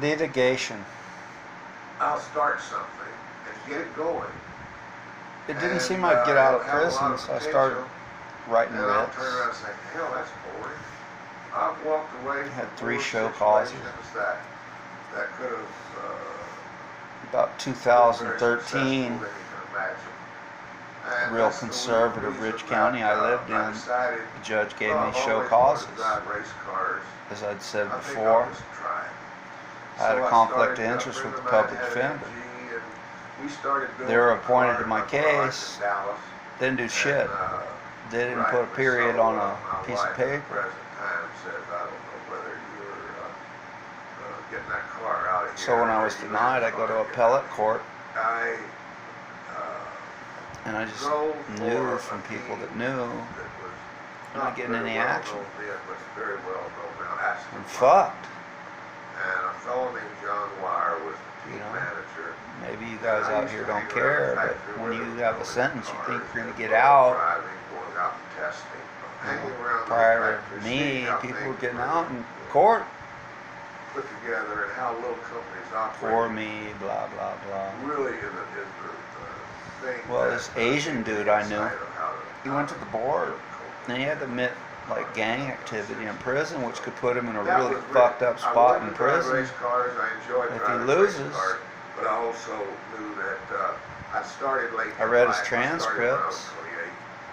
Litigation. I'll start something and get it going. It didn't seem like get out of prison, so I started writing and I'll writs. turn around and say, hell, that's boring. I've walked away I had from 3 more show causes. situations that could have About been very successful 2013, than you can imagine. And real that's the conservative reason Rich that, County I lived I in. decided, The judge gave well, me I've show always wanted causes. to drive race cars. As I'd said I think before, I'll just try it. I had So a I conflict of started, interest a with the friend of mine public had an defender. MG, and we started They were building appointed to cars my in garage case. in Dallas. Didn't do shit. They didn't put a period on a piece of paper. Present time says, I don't know whether you're getting that car out of here. So when I was denied, I go to appellate court, I and I just drove knew for from a people team that knew that was not getting very any well action. known then, but very well known now. Aston I'm Martin. fucked. And a fellow named John Wire was the team You know, manager. Maybe you guys out here don't care, but when you have a sentence you think you're going to get out, out, going out and testing, you hanging know, around prior the to factory, seeing me, how people were things getting were out in court. put together and how little companies For operate. me, blah, blah, blah. Really is the thing. Well, that, this Asian dude I knew, insight of how he went to the board, and he had to admit like gang activity in prison, which could put him in a really fucked up spot in prison. Race cars. I enjoyed If he driving loses, race cars, but I also knew that I started late. I read his in life. transcripts. I started when I was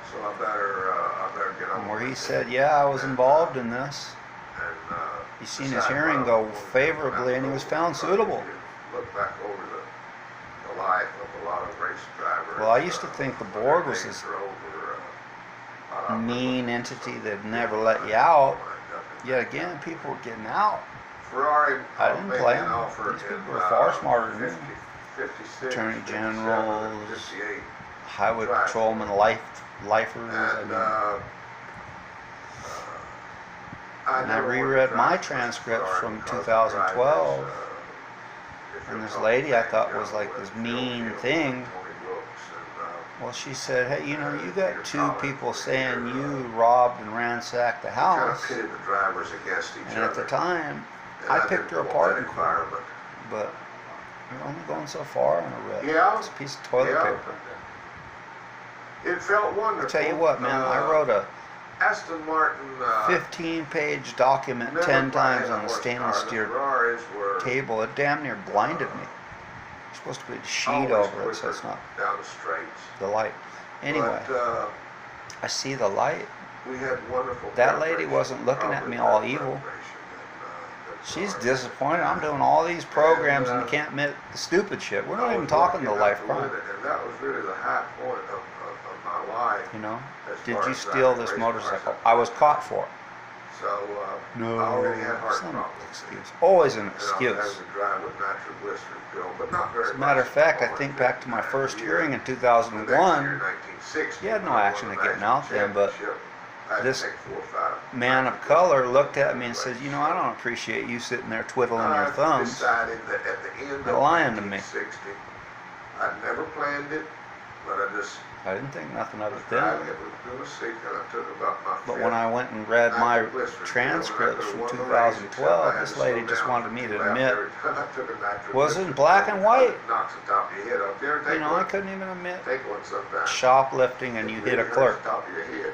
28, so I better get on. where he with said, it. yeah, I was involved in this. And He's seen his decide hearing what go I wanted to do. favorably, and he was found suitable. Look back over the life of a lot of race drivers. Well, I used to think the board was this over, mean entity that'd never let you out. Yet again, people were getting out. Ferrari, I didn't play them. These people were far smarter than me. 56, Attorney 57, generals, 58. highway patrolmen, lifers. And I reread my transcripts from 2012, and this lady I thought was like this mean thing. Well, she said, hey, you know, you got 2 people saying you robbed and ransacked the house. And at the time, I picked her apart in court. But you're only going so far on a writ. Yeah. It's a piece of toilet paper. It felt wonderful. I'll tell you what, man, I wrote a Aston Martin 15-page document 10 times on a stainless steel table. It damn near blinded me. You're supposed to put a sheet over it so it's not down the straights. the light. Anyway, But, I see the light. we had wonderful. That lady wasn't looking at me all evil. She's disappointed. I'm doing all these programs and you can't admit the stupid shit. We're not even talking the life crime. And that was really the high point of my life. You know? as Did far you as steal driving this race motorcycle? cars. I was caught for it. So No, I already had heart some problems. excuse. Always an And I was excuse. having to drive with nitroglycerin pill, but not very As a matter of much. fact, I think back to my first hearing in The next 2001. year, 1960, You had no when I action won of the getting out national then, but championship, I had to this take 4 or 5 man of color looked at me and said, you know, I don't appreciate you sitting there twiddling your I thumbs. decided that at the end You're of lying to me. 1960, I'd never planned it, but I just I didn't think nothing of it driving. then. It was doing a seat, and I took about my But fifth when I went and read my nitroglycerin transcripts pill, from and I could've won the race, except I 2012, had this to lady slow just down wanted for me 2 to laps admit every time I took a nitroglycerin was it in pill, black and white. it knocks the top of your head up. You ever take You know, I one? couldn't even admit Take one sometime. shoplifting and you It hit a really clerk. hurts the top of your head.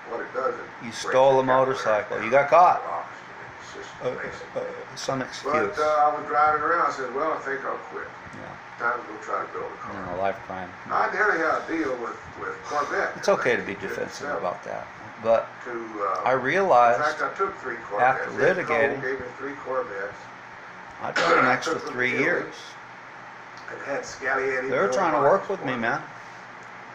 What it does is You breaks stole your a motorcycle. capillary You got caught. oxygen in the system, basically. Some But excuse. I was driving around. I said, well, I think I'll quit. Yeah. Time to go try to build a car. You know, life crime. I nearly had a deal with Corvette. It's okay to be defensive about that. But I In realized fact, I took 3 Corvettes. after Ed Cole litigating, gave me 3 Corvettes. I took an extra took them 3 to Italy. years. And had Scally Eddie. They were trying to work with me, man.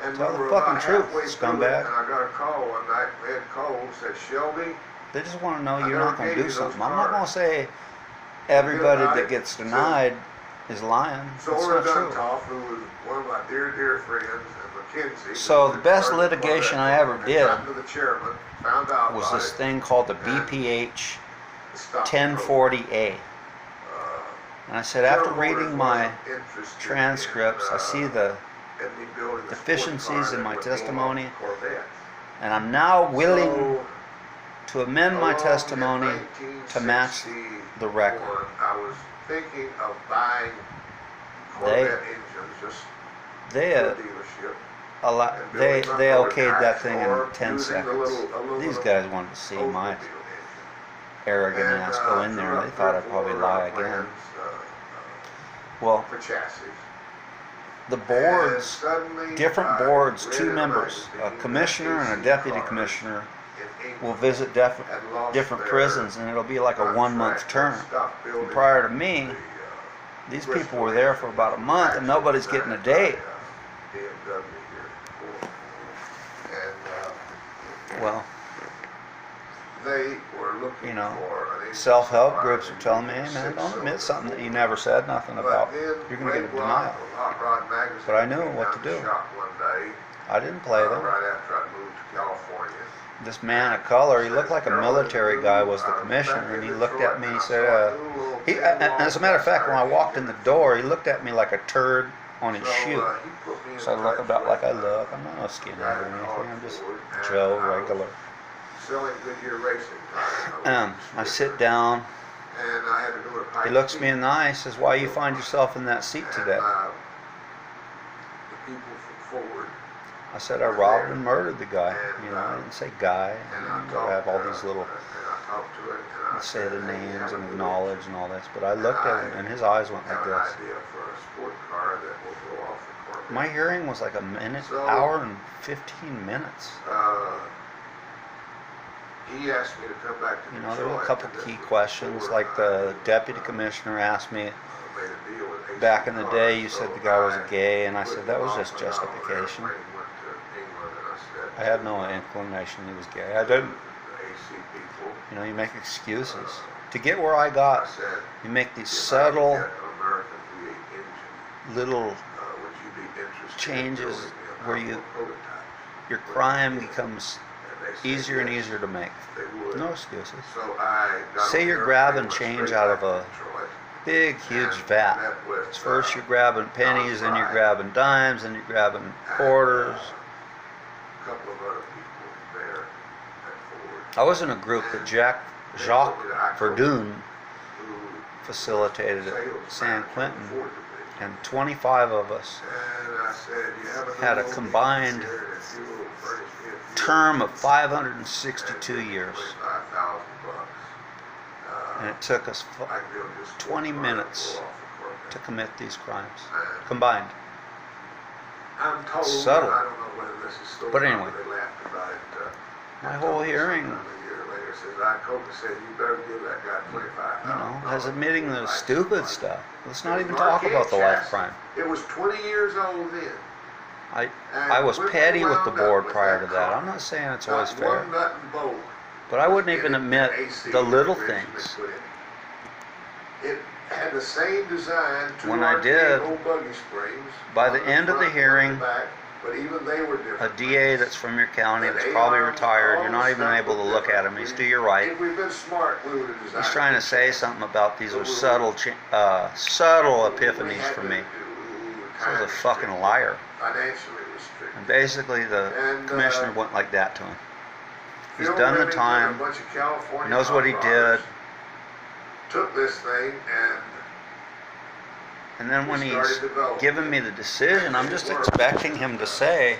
And Tell we the were fucking about truth, halfway through scumbag. it, And I got a call one night from Ed Cole said, Shelby, They just want to know I you're never not going to gave do you those something. I'm not going to cards. say everybody about that it. gets denied is lying. so That's Orla not true. Duntoff, who was one of my dear friends, and Mackenzie. So who the best started litigation Corvette I ever and did gotten to the chairman, found out was about this it, thing called the and BPH stopped the program. 1040A. And I said, after General reading Motors my wasn't interested transcripts, I see the in me building a deficiencies sports car in my that would go testimony, off the Corvette. and I'm now willing So, to amend my along in testimony to match 1960, the record. I was thinking of buying They Corvette engines just they to a dealership. they okayed that thing in 10 using the seconds. little These guys wanted to see my arrogant ass go in there, and they thought I'd probably lie again. Well, for chassis. the boards, different boards, 2 members, a commissioner and a deputy commissioner, will visit different prisons, and it'll be like a 1-month term. And prior to me, these people were there for about a month, and nobody's getting a date. Well, they were looking you know, for self-help groups are telling me, hey man, don't admit something that you never said nothing about. You're going to get a denial. But I knew what to do. I didn't play them. Right after I moved to California. This man of color, he looked like a military guy, was the commissioner, and he looked at me, he said, as a matter of fact, when I walked in the door, he looked at me like a turd on his shoe. So I look about like I look. I'm not a skinhead or anything, I'm just Joe, regular. I sit down, he looks me in the eye, says, why you find yourself in that seat today? I said, I robbed and murdered the guy. You know, I didn't say guy. I have all these little, say the names and acknowledge and all this. But I looked at him and his eyes went like this. My hearing was like hour and 15 minutes. He asked me to come back to you know, there were a couple key questions, like the deputy commissioner asked me, back in the day you said the guy was gay, and I said that was just justification. I had no inclination he was gay. I didn't. You know, you make excuses. To get where I got, you make these subtle little changes where your crime becomes easier and easier to make. No excuses. Say you're grabbing change out of a big, huge vat. First you're grabbing pennies, then you're grabbing dimes, then you're grabbing quarters. I was in a group that Jacques Verdun facilitated at San Quentin, and 25 of us had a combined term of 562 years. And it took us 20 minutes to commit these crimes, combined. Subtle. But anyway, my whole hearing, you know, has admitting the stupid stuff. Let's not even talk about the life crime. It was 20 years old then. I was petty with the board prior to that. I'm not saying it's always fair. But I wouldn't even admit the little things. It had the same design. When I did, by the end of the hearing, a DA that's from your county that's probably retired, you're not even able to look at him. He's to your right. He's trying to say something about these are subtle epiphanies for me. He was a fucking liar. And basically the commissioner went like that to him. He's done the time, he knows what he did. Took this thing and then when he's given me the decision, I'm just expecting him to say,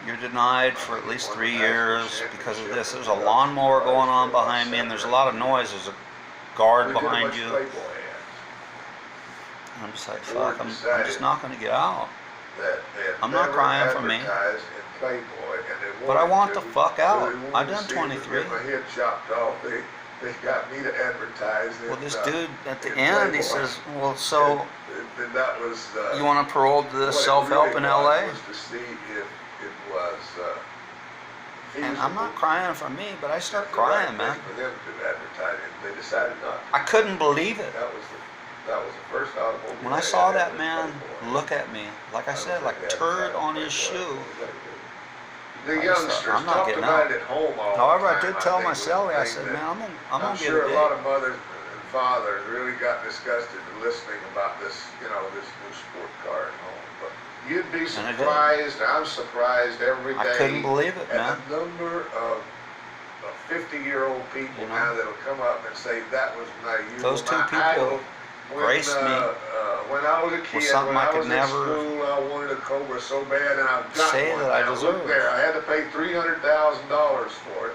you're denied for at least 3 years because of this. There's a lawnmower going on behind me and there's a lot of noise. There's a guard behind you. I'm just like, fuck, I'm just not going to get out. I'm not crying for me. But I want the fuck out. I've done 23. They got me to advertise it. Well, this dude at the end, he says, well, so you want to parole to this self-help in LA? And I'm not crying for me, but I start crying, man. I couldn't believe it. When I saw that man look at me, like I said, like a turd on his shoe, The youngsters I'm not getting out. At home all However, the I did time. tell my think cellie, I that said, man, I'm gonna get sure a a lot date. of mothers and fathers really got disgusted listening about this, this new sport car at home. But you'd be surprised. I'm surprised every day. I couldn't believe it, man. At the number of 50-year-old people You know? now that'll come up and say that was Those two my people idol. graced me When I was a kid, something when I I could was in never school, I wanted a Cobra so bad, and I've got say one that I now. deserve. Look there, I had to pay $300,000 for it,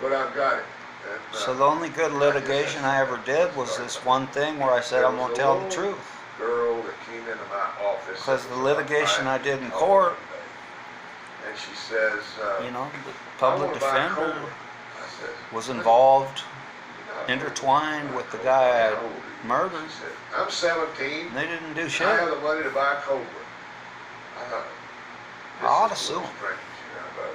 but I've got it. And, So the only good litigation I ever did was this one thing where I said I'm going to tell the truth. Girl that came into my office. Because the litigation I did in court, and she says, you know, the I public wanna buy a defender Cobra. I said, was involved, "You're not intertwined with the Cobra. guy I How old are you?" murdered. She said, I'm 17. And they didn't do I shit. have the money to buy a Cobra. I thought, I ought to this is sue a little 'em. strange, you know, but,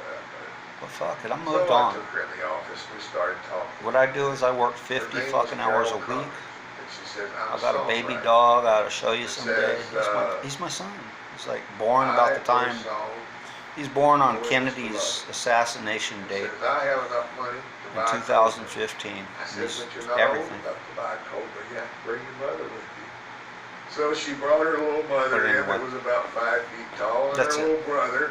Well, fuck it, I'm so moved I on. took her in the office and we started talking. What I do is I work Her 50 name fucking was hours a Carol week. Connors, and she says, I I'm got a baby songwriter. dog I ought to show you It someday. says, He's my son. He's like born I about the wrote time. songs. He's born on Witness to Kennedy's love. assassination It date says, I have enough money to in buy a Cobra. 2015. I said, He's but you're not everything. old enough to buy a Cobra. You have to bring your mother with you. So she brought her little mother But in anyway. that was about 5 feet tall, and That's her it. little brother.